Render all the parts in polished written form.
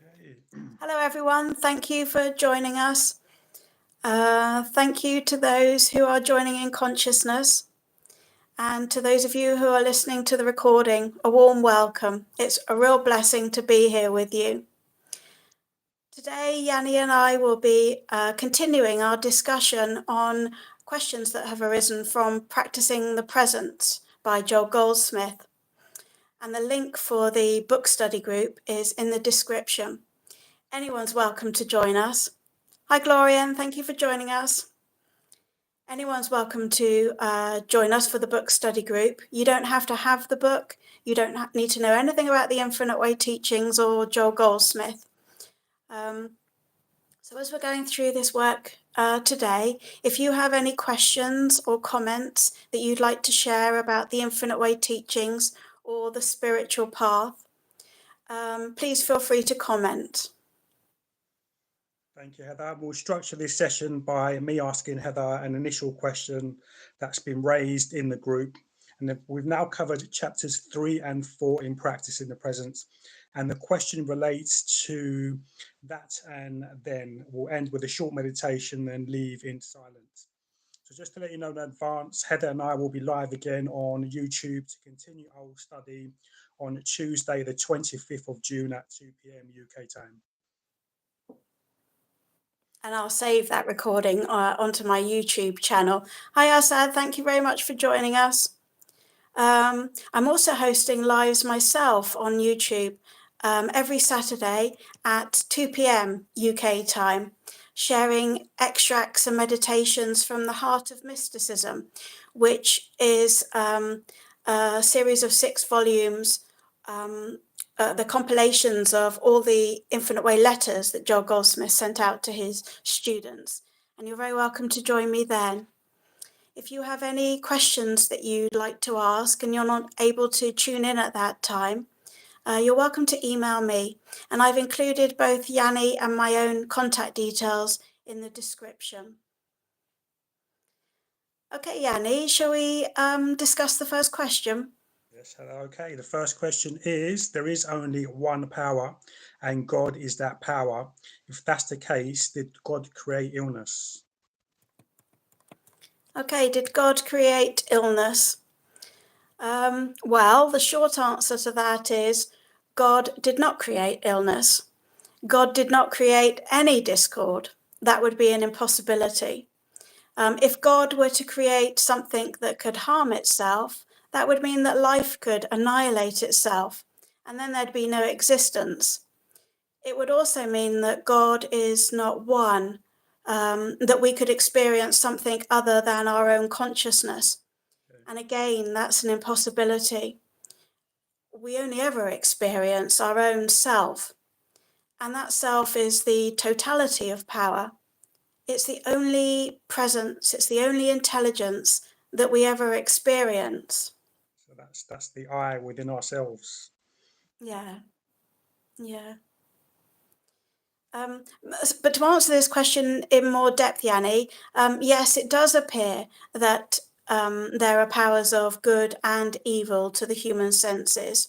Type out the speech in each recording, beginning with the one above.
Okay. Hello, everyone. Thank you for joining us. Thank you to those who are joining in consciousness. And to those of you who are listening to the recording, a warm welcome. It's a real blessing to be here with you. Today, Yanni and I will be continuing our discussion on questions that have arisen from Practicing the Presence by Joel Goldsmith. And the link for the book study group is in the description. Anyone's welcome to join us. Hi, Gloria, and thank you for joining us. Anyone's welcome to join us for the book study group. You don't have to have the book. You don't need to know anything about the Infinite Way teachings or Joel Goldsmith. So as we're going through this work today, if you have any questions or comments that you'd like to share about the Infinite Way teachings or the spiritual path, please feel free to comment. Thank you, Heather. We'll structure this session by me asking Heather an initial question that's been raised in the group. And we've now covered chapters 3 and 4 in Practicing the Presence. And the question relates to that, and then we'll end with a short meditation and leave in silence. So just to let you know in advance, Heather and I will be live again on YouTube to continue our study on Tuesday, the 25th of June at 2 p.m. UK time. And I'll save that recording onto my YouTube channel. Hi, Asad. Thank you very much for joining us. I'm also hosting lives myself on YouTube every Saturday at 2 p.m. UK time, sharing extracts and meditations from the Heart of Mysticism, which is a series of 6 volumes, the compilations of all the Infinite Way letters that Joel Goldsmith sent out to his students. And you're very welcome to join me then. If you have any questions that you'd like to ask and you're not able to tune in at that time, you're welcome to email me. And I've included both Yanni and my own contact details in the description. Okay, Yanni, shall we discuss the first question? Yes, okay. The first question is, there is only one power and God is that power. If that's the case, did God create illness? Okay, did God create illness? Well, the short answer to that is God did not create illness. God did not create any discord. That would be an impossibility. If God were to create something that could harm itself, that would mean that life could annihilate itself, and then there'd be no existence. It would also mean that God is not one, that we could experience something other than our own consciousness. And again, that's an impossibility. We only ever experience our own self, and that self is the totality of power. It's the only presence, it's the only intelligence that we ever experience. So that's the I within ourselves. Yeah. But to answer this question in more depth, Yanni, yes, it does appear that there are powers of good and evil to the human senses.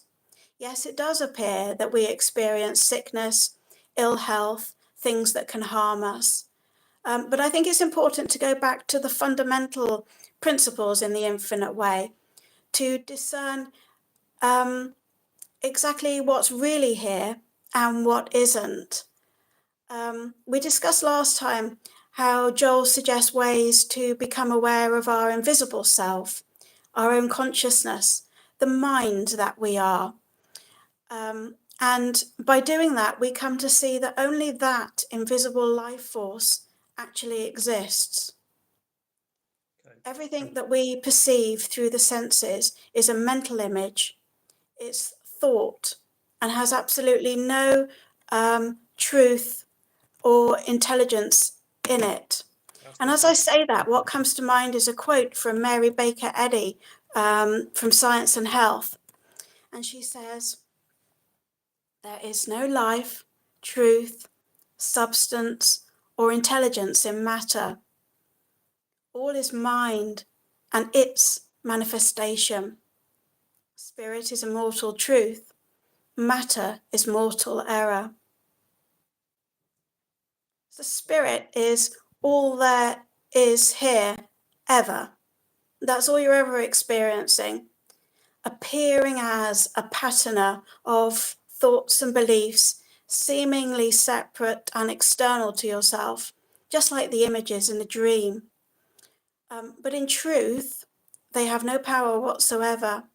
Yes, it does appear that we experience sickness, ill health, things that can harm us. But I think it's important to go back to the fundamental principles in the Infinite Way to discern exactly what's really here and what isn't. We discussed last time how Joel suggests ways to become aware of our invisible self, our own consciousness, the mind that we are. And by doing that, we come to see that only that invisible life force actually exists. Okay. Everything that we perceive through the senses is a mental image. It's thought and has absolutely no truth or intelligence in it. And as I say that, what comes to mind is a quote from Mary Baker Eddy from Science and Health. And she says, "There is no life, truth, substance, or intelligence in matter. All is mind and its manifestation. Spirit is immortal truth. Matter is mortal error." The spirit is all there is here ever. That's all you're ever experiencing, appearing as a patterner of thoughts and beliefs, seemingly separate and external to yourself, just like the images in a dream. But in truth, they have no power whatsoever.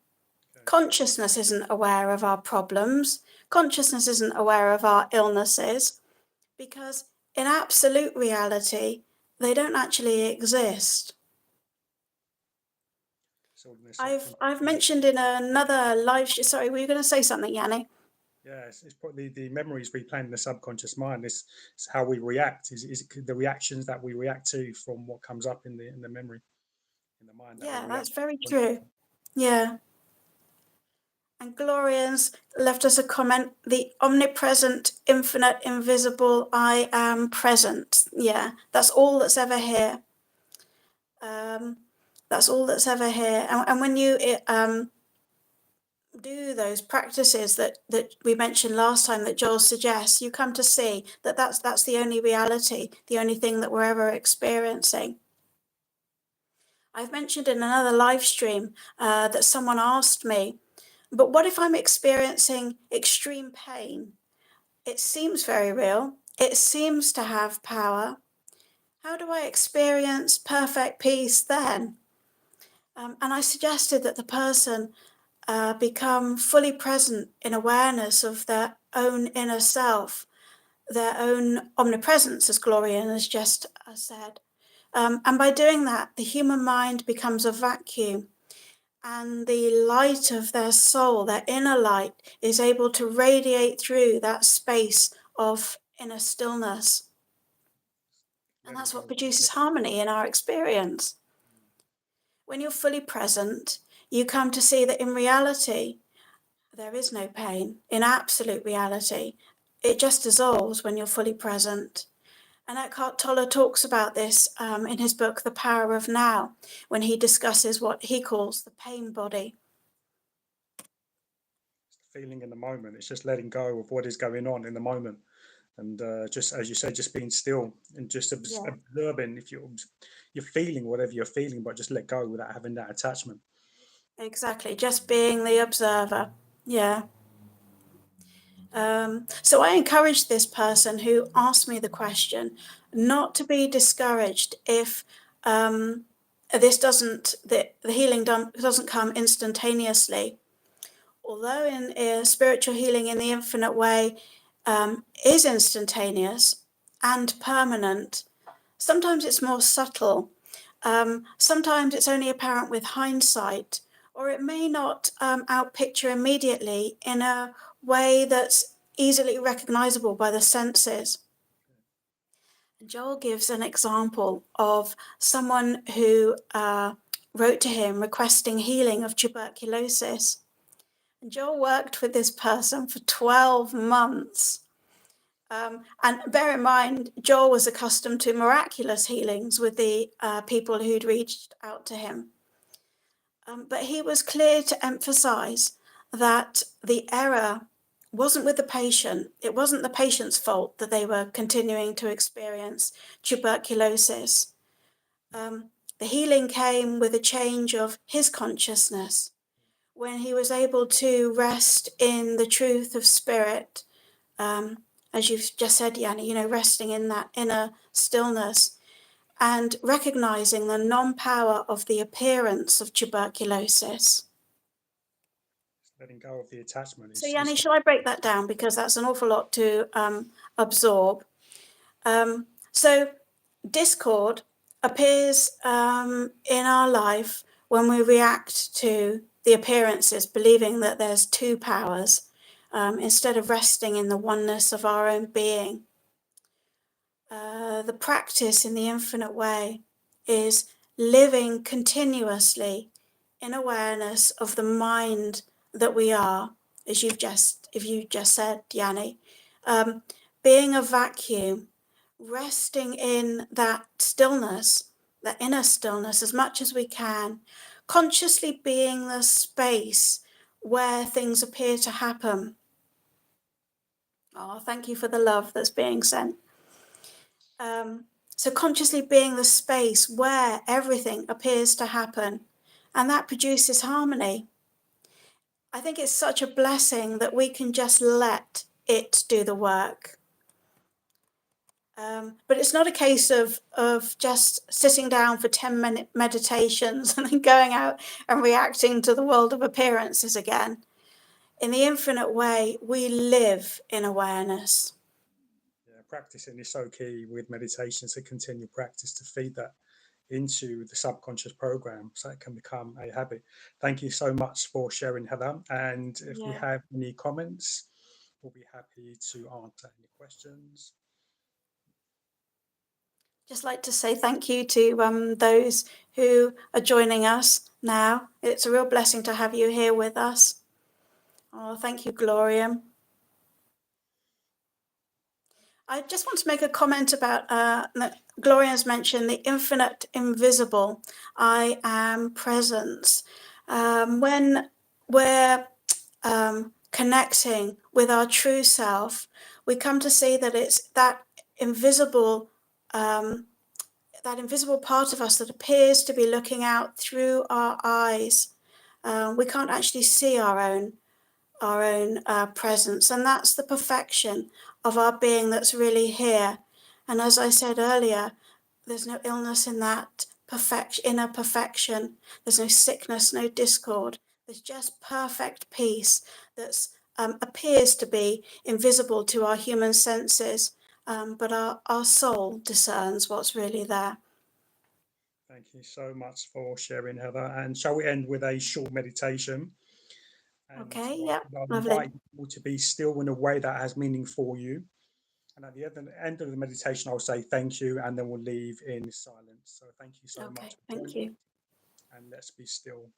Consciousness isn't aware of our problems. Consciousness isn't aware of our illnesses, because in absolute reality, they don't actually exist. I've mentioned in another live show, sorry, were you going to say something, Yanni? Yeah, it's probably the memories replaying in the subconscious mind. It's how we react. Is the reactions that we react to from what comes up in the memory, in the mind. Yeah, that's very true. Yeah. And Glorian's left us a comment, the omnipresent, infinite, invisible, I am present. Yeah, that's all that's ever here. That's all that's ever here. And when you do those practices that we mentioned last time that Joel suggests, you come to see that that's the only reality, the only thing that we're ever experiencing. I've mentioned in another live stream that someone asked me, but what if I'm experiencing extreme pain? It seems very real. It seems to have power. How do I experience perfect peace then? And I suggested that the person become fully present in awareness of their own inner self, their own omnipresence, as Glorian has just said. And by doing that, the human mind becomes a vacuum, and the light of their soul, their inner light, is able to radiate through that space of inner stillness. And that's what produces harmony in our experience. When you're fully present, you come to see that in reality, there is no pain. In absolute reality, it just dissolves when you're fully present. And Eckhart Tolle talks about this in his book, The Power of Now, when he discusses what he calls the pain body. Feeling in the moment. It's just letting go of what is going on in the moment, and just as you say, just being still and just observing. If you're feeling whatever you're feeling, but just let go without having that attachment. Exactly, just being the observer. Yeah. So I encourage this person who asked me the question not to be discouraged if the healing doesn't come instantaneously. Although in spiritual healing in the infinite way is instantaneous and permanent, sometimes it's more subtle. Sometimes it's only apparent with hindsight, or it may not outpicture immediately in a way that's easily recognizable by the senses. Joel gives an example of someone who wrote to him requesting healing of tuberculosis. And Joel worked with this person for 12 months. And bear in mind, Joel was accustomed to miraculous healings with the people who'd reached out to him. But he was clear to emphasize that the error wasn't with the patient. It wasn't the patient's fault that they were continuing to experience tuberculosis. The healing came with a change of his consciousness, when he was able to rest in the truth of spirit, as you've just said, Yanni, resting in that inner stillness and recognizing the non-power of the appearance of tuberculosis. Letting go of the attachment. So, Yanni, shall I break that down? Because that's an awful lot to absorb. So, discord appears in our life when we react to the appearances, believing that there's two powers, instead of resting in the oneness of our own being. The practice in the infinite way is living continuously in awareness of the mind that we are, as you just said, Yanni, being a vacuum, resting in that stillness, that inner stillness, as much as we can, consciously being the space where things appear to happen. Oh, thank you for the love that's being sent. So consciously being the space where everything appears to happen, and that produces harmony. I think it's such a blessing that we can just let it do the work. But it's not a case of just sitting down for 10-minute meditations and then going out and reacting to the world of appearances again. In the infinite way, we live in awareness. Yeah, practicing is so key with meditation, to continue practice to feed that into the subconscious program so it can become a habit. Thank you so much for sharing, Heather. And if we have any comments, we'll be happy to answer any questions. Just like to say thank you to those who are joining us now. It's a real blessing to have you here with us. Oh, thank you, Gloria. I just want to make a comment about Gloria's mentioned the infinite invisible, I am presence. When we're connecting with our true self, we come to see that it's that invisible part of us that appears to be looking out through our eyes. We can't actually see our own presence, and that's the perfection of our being that's really here. And as I said earlier, there's no illness in that inner perfection. There's no sickness, no discord. There's just perfect peace that appears to be invisible to our human senses, but our soul discerns what's really there. Thank you so much for sharing, Heather. And shall we end with a short meditation? And okay, yeah, I'll lovely. invite you to be still in a way that has meaning for you. And at the end of the meditation, I'll say thank you, and then we'll leave in silence. So thank you so much. Thank you. And let's be still.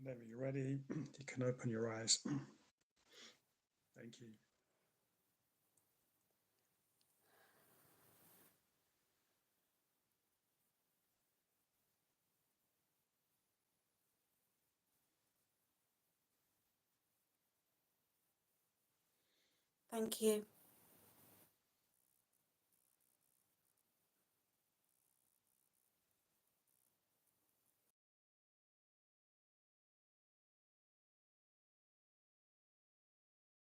Whenever you're ready, you can open your eyes. Thank you. Thank you.